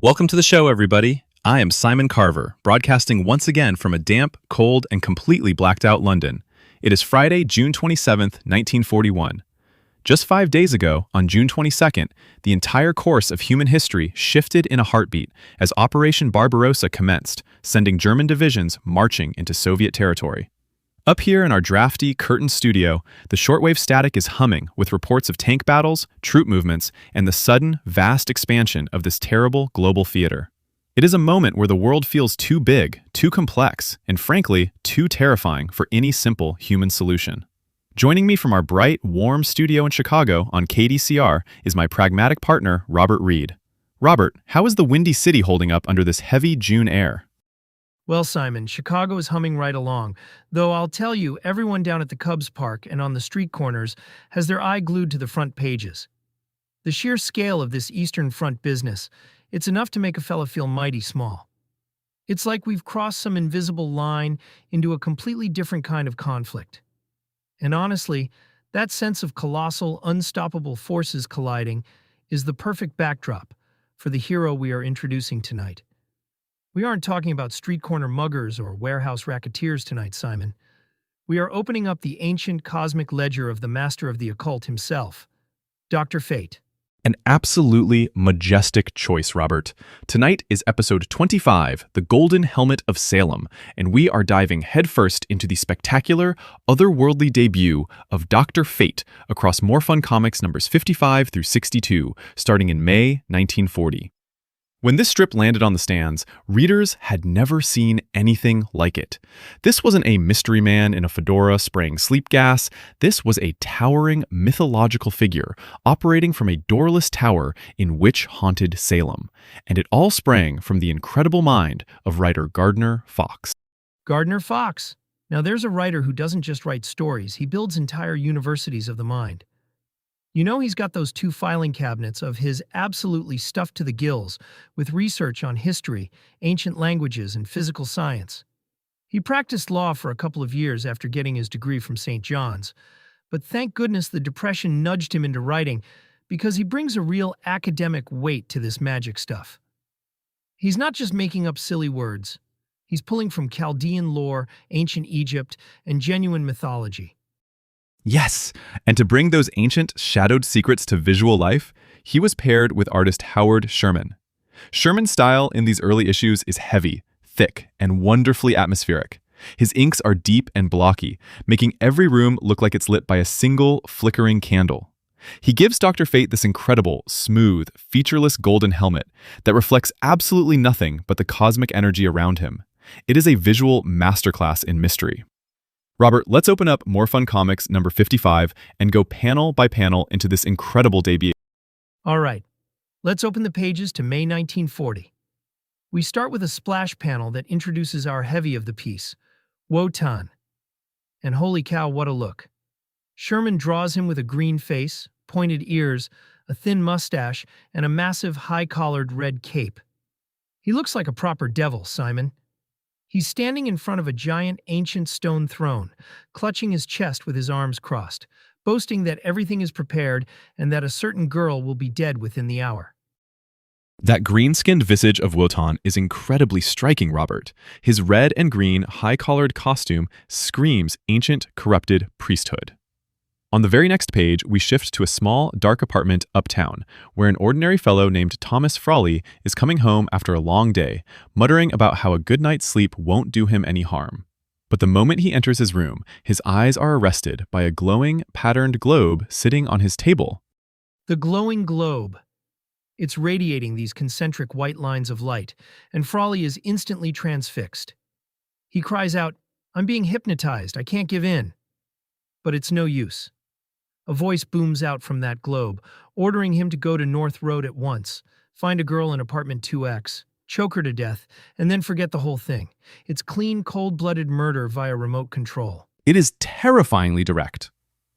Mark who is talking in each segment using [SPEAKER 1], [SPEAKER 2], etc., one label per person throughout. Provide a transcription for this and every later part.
[SPEAKER 1] Welcome to the show, everybody. I am Simon Carver, broadcasting once again from a damp, cold, and completely blacked out London. It is Friday, June 27th, 1941. Just 5 days ago, on June 22nd, the entire course of human history shifted in a heartbeat as Operation Barbarossa commenced, sending German divisions marching into Soviet territory. Up here in our drafty, curtained studio, the shortwave static is humming with reports of tank battles, troop movements, and the sudden, vast expansion of this terrible global theater. It is a moment where the world feels too big, too complex, and frankly, too terrifying for any simple human solution. Joining me from our bright, warm studio in Chicago on KDCR is my pragmatic partner, Robert Reed. Robert, how is the Windy City holding up under this heavy June air?
[SPEAKER 2] Well, Simon, Chicago is humming right along, though I'll tell you, everyone down at the Cubs Park and on the street corners has their eye glued to the front pages. The sheer scale of this Eastern Front business, it's enough to make a fella feel mighty small. It's like we've crossed some invisible line into a completely different kind of conflict. And honestly, that sense of colossal, unstoppable forces colliding is the perfect backdrop for the hero we are introducing tonight. We aren't talking about street corner muggers or warehouse racketeers tonight, Simon. We are opening up the ancient cosmic ledger of the master of the occult himself, Dr. Fate.
[SPEAKER 1] An absolutely majestic choice, Robert. Tonight is episode 25, The Golden Helmet of Salem, and we are diving headfirst into the spectacular, otherworldly debut of Dr. Fate across More Fun Comics numbers 55 through 62, starting in May 1940. When this strip landed on the stands, readers had never seen anything like it. This wasn't a mystery man in a fedora spraying sleep gas. This was a towering mythological figure operating from a doorless tower in witch-haunted Salem. And it all sprang from the incredible mind of writer Gardner Fox.
[SPEAKER 2] Gardner Fox. Now there's a writer who doesn't just write stories, he builds entire universities of the mind. You know he's got those 2 filing cabinets of his absolutely stuffed to the gills with research on history, ancient languages, and physical science. He practiced law for a couple of years after getting his degree from St. John's, but thank goodness the Depression nudged him into writing because he brings a real academic weight to this magic stuff. He's not just making up silly words. He's pulling from Chaldean lore, ancient Egypt, and genuine mythology.
[SPEAKER 1] Yes, and to bring those ancient, shadowed secrets to visual life, he was paired with artist Howard Sherman. Sherman's style in these early issues is heavy, thick, and wonderfully atmospheric. His inks are deep and blocky, making every room look like it's lit by a single, flickering candle. He gives Dr. Fate this incredible, smooth, featureless golden helmet that reflects absolutely nothing but the cosmic energy around him. It is a visual masterclass in mystery. Robert, let's open up More Fun Comics number 55 and go panel by panel into this incredible debut.
[SPEAKER 2] All right, let's open the pages to May 1940. We start with a splash panel that introduces our heavy of the piece, Wotan. And holy cow, what a look. Sherman draws him with a green face, pointed ears, a thin mustache, and a massive high-collared red cape. He looks like a proper devil, Simon. He's standing in front of a giant ancient stone throne, clutching his chest with his arms crossed, boasting that everything is prepared and that a certain girl will be dead within the hour.
[SPEAKER 1] That green-skinned visage of Wotan is incredibly striking, Robert. His red and green, high-collared costume screams ancient, corrupted priesthood. On the very next page, we shift to a small, dark apartment uptown, where an ordinary fellow named Thomas Frawley is coming home after a long day, muttering about how a good night's sleep won't do him any harm. But the moment he enters his room, his eyes are arrested by a glowing, patterned globe sitting on his table.
[SPEAKER 2] The glowing globe. It's radiating these concentric white lines of light, and Frawley is instantly transfixed. He cries out, "I'm being hypnotized, I can't give in." But it's no use. A voice booms out from that globe, ordering him to go to North Road at once, find a girl in apartment 2X, choke her to death, and then forget the whole thing. It's clean, cold-blooded murder via remote control.
[SPEAKER 1] It is terrifyingly direct.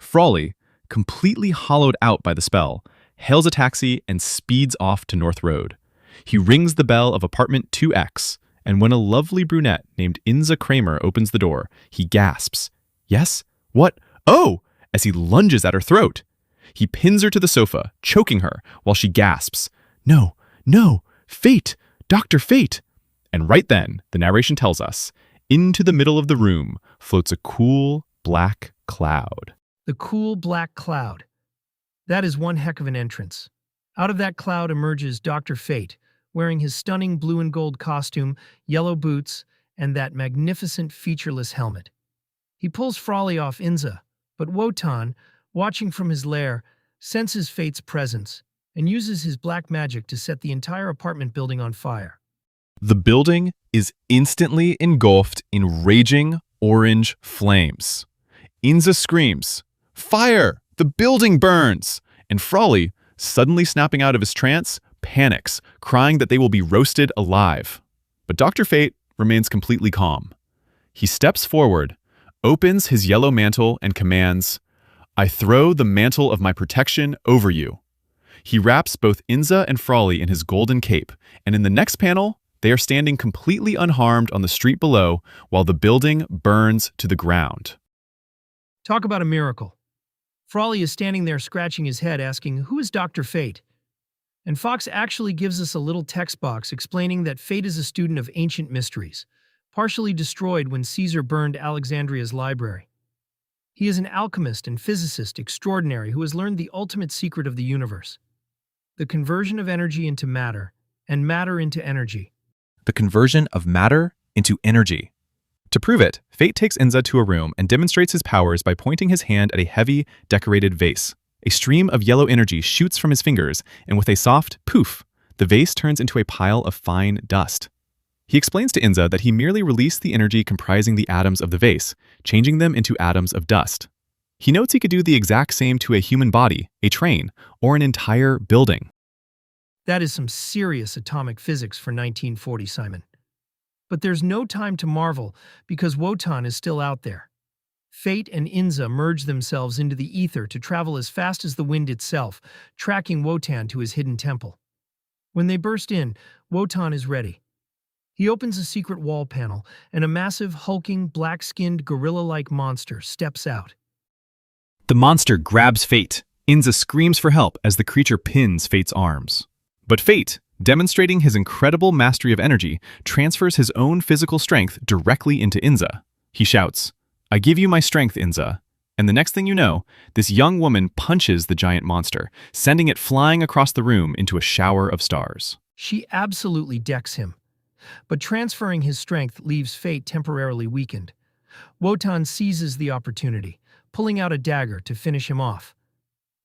[SPEAKER 1] Frawley, completely hollowed out by the spell, hails a taxi and speeds off to North Road. He rings the bell of apartment 2X, and when a lovely brunette named Inza Cramer opens the door, he gasps. Yes? What? Oh! As he lunges at her throat. He pins her to the sofa, choking her, while she gasps, "No, no, "Fate! Dr. Fate!" And right then, the narration tells us, into the middle of the room floats a cool black cloud.
[SPEAKER 2] The cool black cloud. That is one heck of an entrance. Out of that cloud emerges Dr. Fate, wearing his stunning blue and gold costume, yellow boots, and that magnificent featureless helmet. He pulls Frawley off Inza, but Wotan, watching from his lair, senses Fate's presence and uses his black magic to set the entire apartment building on fire.
[SPEAKER 1] The building is instantly engulfed in raging orange flames. Inza screams, "Fire! The building burns!" And Frawley, suddenly snapping out of his trance, panics, crying that they will be roasted alive. But Dr. Fate remains completely calm. He steps forward, opens his yellow mantle, and commands, "I throw the mantle of my protection over you." He wraps both Inza and Frawley in his golden cape, and in the next panel, they are standing completely unharmed on the street below while the building burns to the ground.
[SPEAKER 2] Talk about a miracle. Frawley is standing there scratching his head asking, "Who is Dr. Fate?" And Fox actually gives us a little text box explaining that Fate is a student of ancient mysteries, partially destroyed when Caesar burned Alexandria's library. He is an alchemist and physicist extraordinary who has learned the ultimate secret of the universe: the conversion of energy into matter, and matter into energy.
[SPEAKER 1] The conversion of matter into energy. To prove it, Fate takes Inza to a room and demonstrates his powers by pointing his hand at a heavy, decorated vase. A stream of yellow energy shoots from his fingers, and with a soft poof, the vase turns into a pile of fine dust. He explains to Inza that he merely released the energy comprising the atoms of the vase, changing them into atoms of dust. He notes he could do the exact same to a human body, a train, or an entire building.
[SPEAKER 2] That is some serious atomic physics for 1940, Simon. But there's no time to marvel because Wotan is still out there. Fate and Inza merge themselves into the ether to travel as fast as the wind itself, tracking Wotan to his hidden temple. When they burst in, Wotan is ready. He opens a secret wall panel, and a massive, hulking, black-skinned, gorilla-like monster steps out.
[SPEAKER 1] The monster grabs Fate. Inza screams for help as the creature pins Fate's arms. But Fate, demonstrating his incredible mastery of energy, transfers his own physical strength directly into Inza. He shouts, "I give you my strength, Inza." And the next thing you know, this young woman punches the giant monster, sending it flying across the room into a shower of stars.
[SPEAKER 2] She absolutely decks him. But transferring his strength leaves Fate temporarily weakened. Wotan seizes the opportunity, pulling out a dagger to finish him off.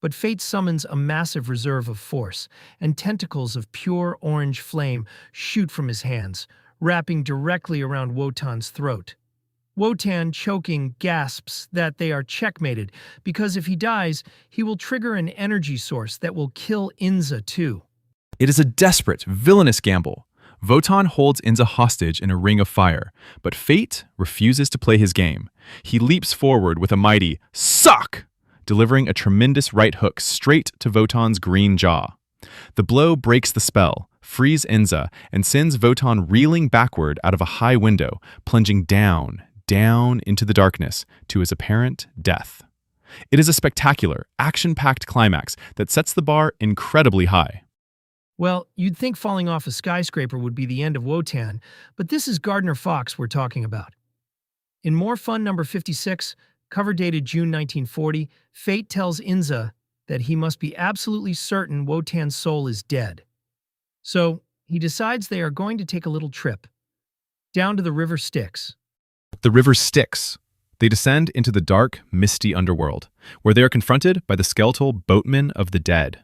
[SPEAKER 2] But Fate summons a massive reserve of force, and tentacles of pure orange flame shoot from his hands, wrapping directly around Wotan's throat. Wotan, choking, gasps that they are checkmated, because if he dies, he will trigger an energy source that will kill Inza too.
[SPEAKER 1] It is a desperate, villainous gamble. Wotan holds Inza hostage in a ring of fire, but Fate refuses to play his game. He leaps forward with a mighty "Suck!", delivering a tremendous right hook straight to Wotan's green jaw. The blow breaks the spell, frees Inza, and sends Wotan reeling backward out of a high window, plunging down into the darkness to his apparent death. It is a spectacular, action-packed climax that sets the bar incredibly high.
[SPEAKER 2] Well, you'd think falling off a skyscraper would be the end of Wotan, but this is Gardner Fox we're talking about. In More Fun number 56, cover dated June 1940, Fate tells Inza that he must be absolutely certain Wotan's soul is dead. So, he decides they are going to take a little trip down to the river Styx.
[SPEAKER 1] The river Styx. They descend into the dark, misty underworld, where they are confronted by the skeletal boatmen of the dead.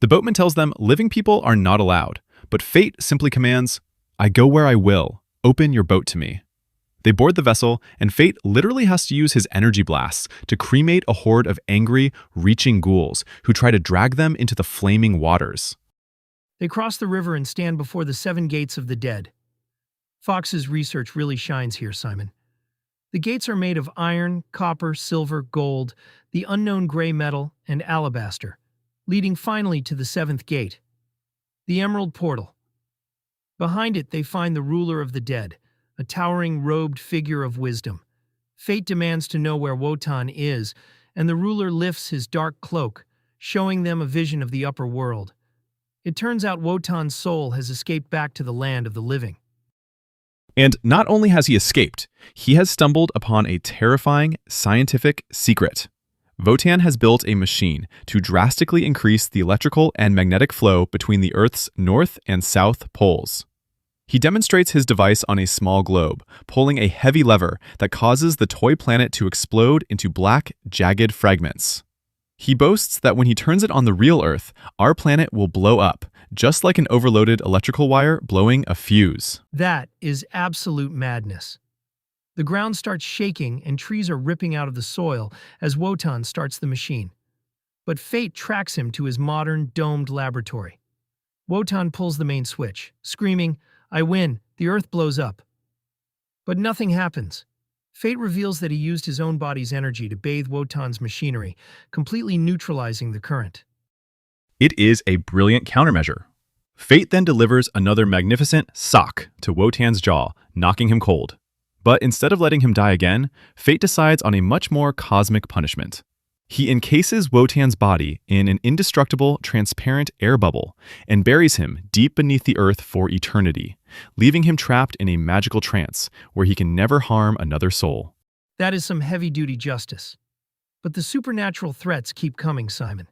[SPEAKER 1] The boatman tells them living people are not allowed, but Fate simply commands, "I go where I will. Open your boat to me." They board the vessel, and Fate literally has to use his energy blasts to cremate a horde of angry, reaching ghouls who try to drag them into the flaming waters.
[SPEAKER 2] They cross the river and stand before the 7 gates of the dead. Fox's research really shines here, Simon. The gates are made of iron, copper, silver, gold, the unknown gray metal, and alabaster, leading finally to the 7th gate, the Emerald Portal. Behind it, they find the ruler of the dead, a towering robed figure of wisdom. Fate demands to know where Wotan is, and the ruler lifts his dark cloak, showing them a vision of the upper world. It turns out Wotan's soul has escaped back to the land of the living.
[SPEAKER 1] And not only has he escaped, he has stumbled upon a terrifying scientific secret. Wotan has built a machine to drastically increase the electrical and magnetic flow between the Earth's north and south poles. He demonstrates his device on a small globe, pulling a heavy lever that causes the toy planet to explode into black, jagged fragments. He boasts that when he turns it on the real Earth, our planet will blow up, just like an overloaded electrical wire blowing a fuse.
[SPEAKER 2] That is absolute madness. The ground starts shaking and trees are ripping out of the soil as Wotan starts the machine. But fate tracks him to his modern, domed laboratory. Wotan pulls the main switch, screaming, "I win, the Earth blows up." But nothing happens. Fate reveals that he used his own body's energy to bathe Wotan's machinery, completely neutralizing the current.
[SPEAKER 1] It is a brilliant countermeasure. Fate then delivers another magnificent sock to Wotan's jaw, knocking him cold. But instead of letting him die again, Fate decides on a much more cosmic punishment. He encases Wotan's body in an indestructible, transparent air bubble and buries him deep beneath the earth for eternity, leaving him trapped in a magical trance where he can never harm another soul.
[SPEAKER 2] That is some heavy-duty justice. But the supernatural threats keep coming, Simon.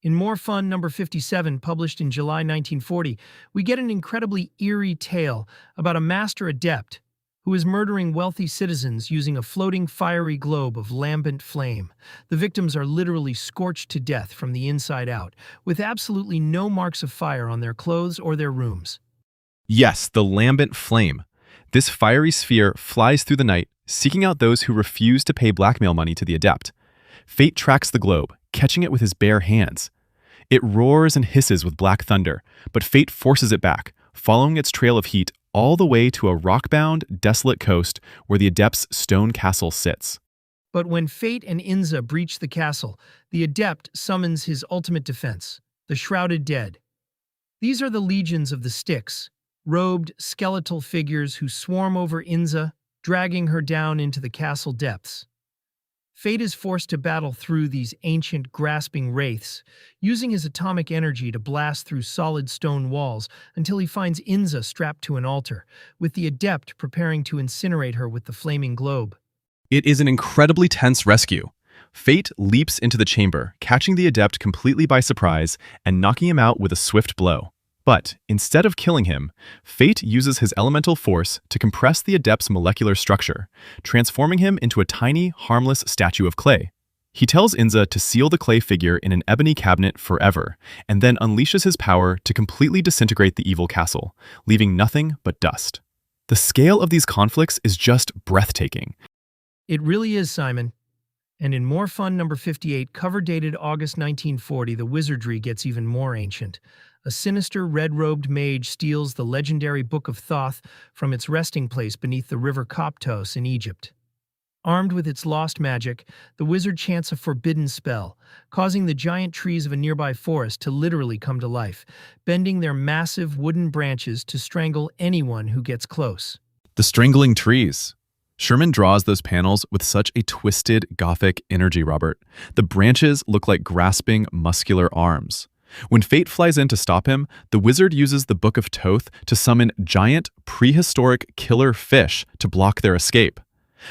[SPEAKER 2] In More Fun number 57, published in July 1940, we get an incredibly eerie tale about a master adept who is murdering wealthy citizens using a floating fiery globe of lambent flame. The victims are literally scorched to death from the inside out, with absolutely no marks of fire on their clothes or their rooms.
[SPEAKER 1] Yes, the lambent flame. This fiery sphere flies through the night, seeking out those who refuse to pay blackmail money to the adept. Fate tracks the globe, catching it with his bare hands. It roars and hisses with black thunder, but Fate forces it back, following its trail of heat all the way to a rock-bound, desolate coast where the Adept's stone castle sits.
[SPEAKER 2] But when Fate and Inza breach the castle, the Adept summons his ultimate defense, the Shrouded Dead. These are the legions of the Styx, robed, skeletal figures who swarm over Inza, dragging her down into the castle depths. Fate is forced to battle through these ancient, grasping wraiths, using his atomic energy to blast through solid stone walls until he finds Inza strapped to an altar, with the Adept preparing to incinerate her with the flaming globe.
[SPEAKER 1] It is an incredibly tense rescue. Fate leaps into the chamber, catching the Adept completely by surprise and knocking him out with a swift blow. But instead of killing him, Fate uses his elemental force to compress the Adept's molecular structure, transforming him into a tiny, harmless statue of clay. He tells Inza to seal the clay figure in an ebony cabinet forever, and then unleashes his power to completely disintegrate the evil castle, leaving nothing but dust. The scale of these conflicts is just breathtaking.
[SPEAKER 2] It really is, Simon. And in More Fun number 58, cover dated August 1940, the wizardry gets even more ancient. A sinister red-robed mage steals the legendary Book of Thoth from its resting place beneath the river Koptos in Egypt. Armed with its lost magic, the wizard chants a forbidden spell, causing the giant trees of a nearby forest to literally come to life, bending their massive wooden branches to strangle anyone who gets close.
[SPEAKER 1] The strangling trees. Sherman draws those panels with such a twisted, gothic energy, Robert. The branches look like grasping, muscular arms. When Fate flies in to stop him, the wizard uses the Book of Thoth to summon giant, prehistoric killer fish to block their escape.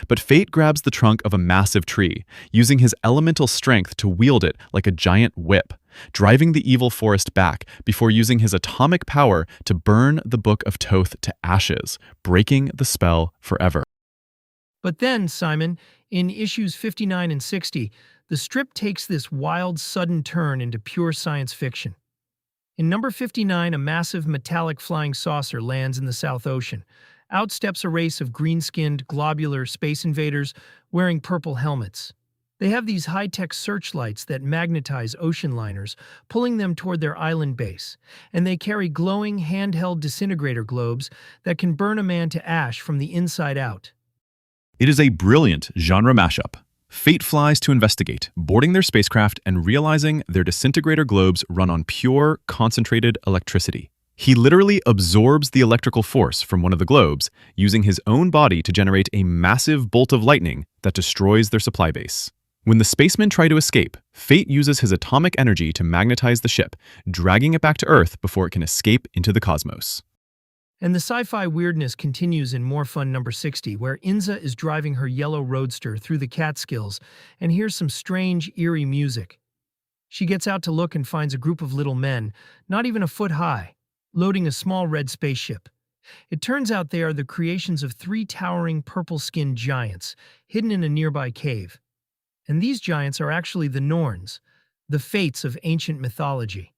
[SPEAKER 1] But Fate grabs the trunk of a massive tree, using his elemental strength to wield it like a giant whip, driving the evil forest back before using his atomic power to burn the Book of Thoth to ashes, breaking the spell forever.
[SPEAKER 2] But then, Simon, in issues 59 and 60, the strip takes this wild, sudden turn into pure science fiction. In number 59, a massive metallic flying saucer lands in the South Ocean. Out steps a race of green-skinned, globular space invaders wearing purple helmets. They have these high-tech searchlights that magnetize ocean liners, pulling them toward their island base, and they carry glowing, handheld disintegrator globes that can burn a man to ash from the inside out.
[SPEAKER 1] It is a brilliant genre mashup. Fate flies to investigate, boarding their spacecraft and realizing their disintegrator globes run on pure, concentrated electricity. He literally absorbs the electrical force from one of the globes, using his own body to generate a massive bolt of lightning that destroys their supply base. When the spacemen try to escape, Fate uses his atomic energy to magnetize the ship, dragging it back to Earth before it can escape into the cosmos.
[SPEAKER 2] And the sci-fi weirdness continues in More Fun number 60, where Inza is driving her yellow roadster through the Catskills and hears some strange, eerie music. She gets out to look and finds a group of little men, not even a foot high, loading a small red spaceship. It turns out they are the creations of 3 towering purple-skinned giants, hidden in a nearby cave. And these giants are actually the Norns, the fates of ancient mythology.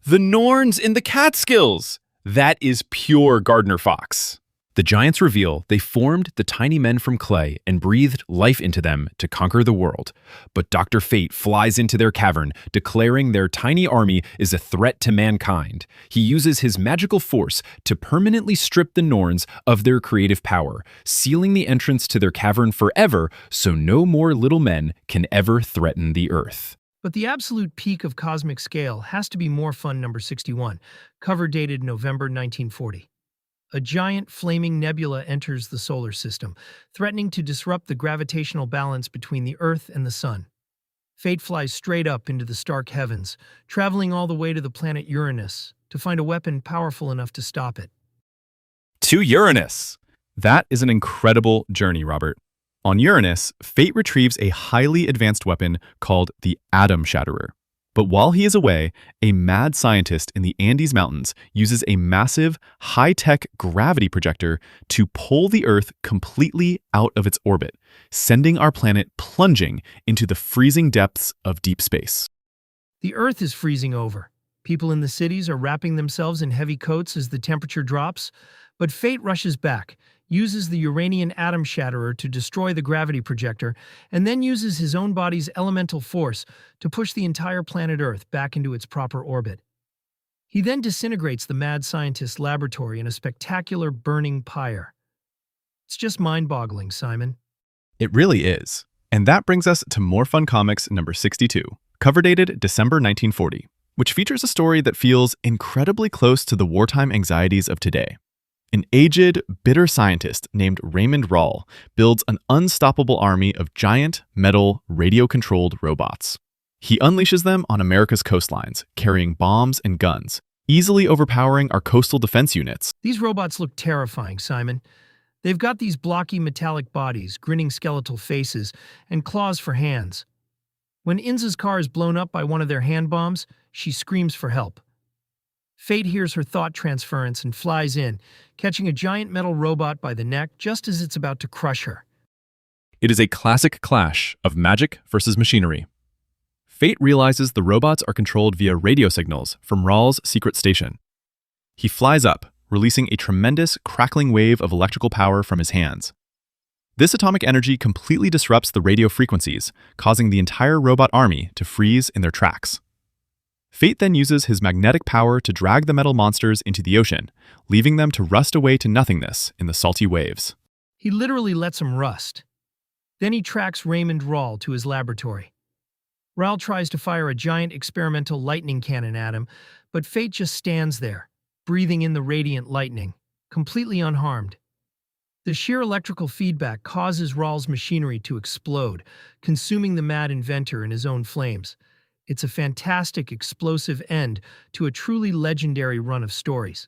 [SPEAKER 1] The Norns in the Catskills! That is pure Gardner Fox. The giants reveal they formed the tiny men from clay and breathed life into them to conquer the world. But Dr. Fate flies into their cavern, declaring their tiny army is a threat to mankind. He uses his magical force to permanently strip the Norns of their creative power, sealing the entrance to their cavern forever so no more little men can ever threaten the Earth.
[SPEAKER 2] But the absolute peak of cosmic scale has to be More Fun number 61, cover dated November 1940. A giant flaming nebula enters the solar system, threatening to disrupt the gravitational balance between the Earth and the Sun. Fate flies straight up into the stark heavens, traveling all the way to the planet Uranus to find a weapon powerful enough to stop it.
[SPEAKER 1] To Uranus! That is an incredible journey, Robert. On Uranus, Fate retrieves a highly advanced weapon called the Atom Shatterer. But while he is away, a mad scientist in the Andes Mountains uses a massive, high-tech gravity projector to pull the Earth completely out of its orbit, sending our planet plunging into the freezing depths of deep space.
[SPEAKER 2] The Earth is freezing over. People in the cities are wrapping themselves in heavy coats as the temperature drops, but Fate rushes back, uses the Uranian atom shatterer to destroy the gravity projector, and then uses his own body's elemental force to push the entire planet Earth back into its proper orbit. He then disintegrates the mad scientist's laboratory in a spectacular burning pyre. It's just mind-boggling, Simon.
[SPEAKER 1] It really is. And that brings us to More Fun Comics number 62, cover dated December 1940, which features a story that feels incredibly close to the wartime anxieties of today. An aged, bitter scientist named Raymond Rawle builds an unstoppable army of giant, metal, radio-controlled robots. He unleashes them on America's coastlines, carrying bombs and guns, easily overpowering our coastal defense units.
[SPEAKER 2] These robots look terrifying, Simon. They've got these blocky metallic bodies, grinning skeletal faces, and claws for hands. When Inza's car is blown up by one of their hand bombs, she screams for help. Fate hears her thought transference and flies in, catching a giant metal robot by the neck just as it's about to crush her.
[SPEAKER 1] It is a classic clash of magic versus machinery. Fate realizes the robots are controlled via radio signals from Rawle's secret station. He flies up, releasing a tremendous, crackling wave of electrical power from his hands. This atomic energy completely disrupts the radio frequencies, causing the entire robot army to freeze in their tracks. Fate then uses his magnetic power to drag the metal monsters into the ocean, leaving them to rust away to nothingness in the salty waves.
[SPEAKER 2] He literally lets them rust. Then he tracks Raymond Rawle to his laboratory. Rawle tries to fire a giant experimental lightning cannon at him, but Fate just stands there, breathing in the radiant lightning, completely unharmed. The sheer electrical feedback causes Rawle's machinery to explode, consuming the mad inventor in his own flames. It's a fantastic, explosive end to a truly legendary run of stories.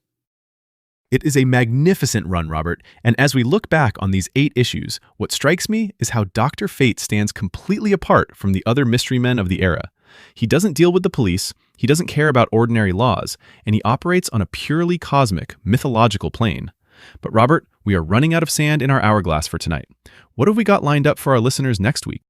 [SPEAKER 1] It is a magnificent run, Robert, and as we look back on these 8 issues, what strikes me is how Dr. Fate stands completely apart from the other mystery men of the era. He doesn't deal with the police, he doesn't care about ordinary laws, and he operates on a purely cosmic, mythological plane. But Robert, we are running out of sand in our hourglass for tonight. What have we got lined up for our listeners next week?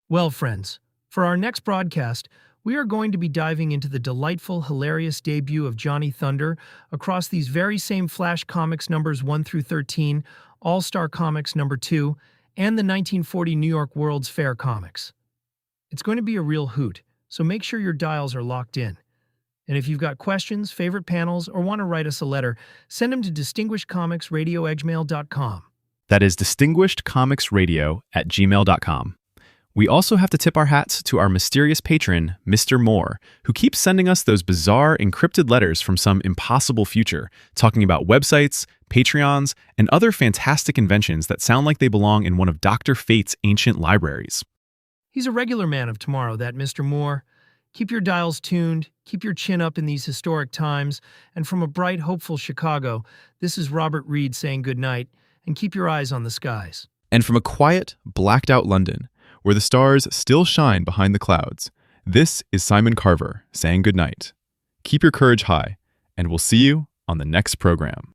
[SPEAKER 2] Well, friends, for our next broadcast, we are going to be diving into the delightful, hilarious debut of Johnny Thunder across these very same Flash Comics numbers 1 through 13, All-Star Comics number 2, and the 1940 New York World's Fair Comics. It's going to be a real hoot, so make sure your dials are locked in. And if you've got questions, favorite panels, or want to write us a letter, send them to distinguishedcomicsradio@gmail.com.
[SPEAKER 1] That is distinguishedcomicsradio@gmail.com. We also have to tip our hats to our mysterious patron, Mr. Moore, who keeps sending us those bizarre encrypted letters from some impossible future, talking about websites, Patreons, and other fantastic inventions that sound like they belong in one of Dr. Fate's ancient libraries.
[SPEAKER 2] He's a regular man of tomorrow, that Mr. Moore. Keep your dials tuned, keep your chin up in these historic times, and from a bright, hopeful Chicago, this is Robert Reed saying goodnight, and keep your eyes on the skies.
[SPEAKER 1] And from a quiet, blacked-out London, where the stars still shine behind the clouds, this is Simon Carver saying goodnight. Keep your courage high, and we'll see you on the next program.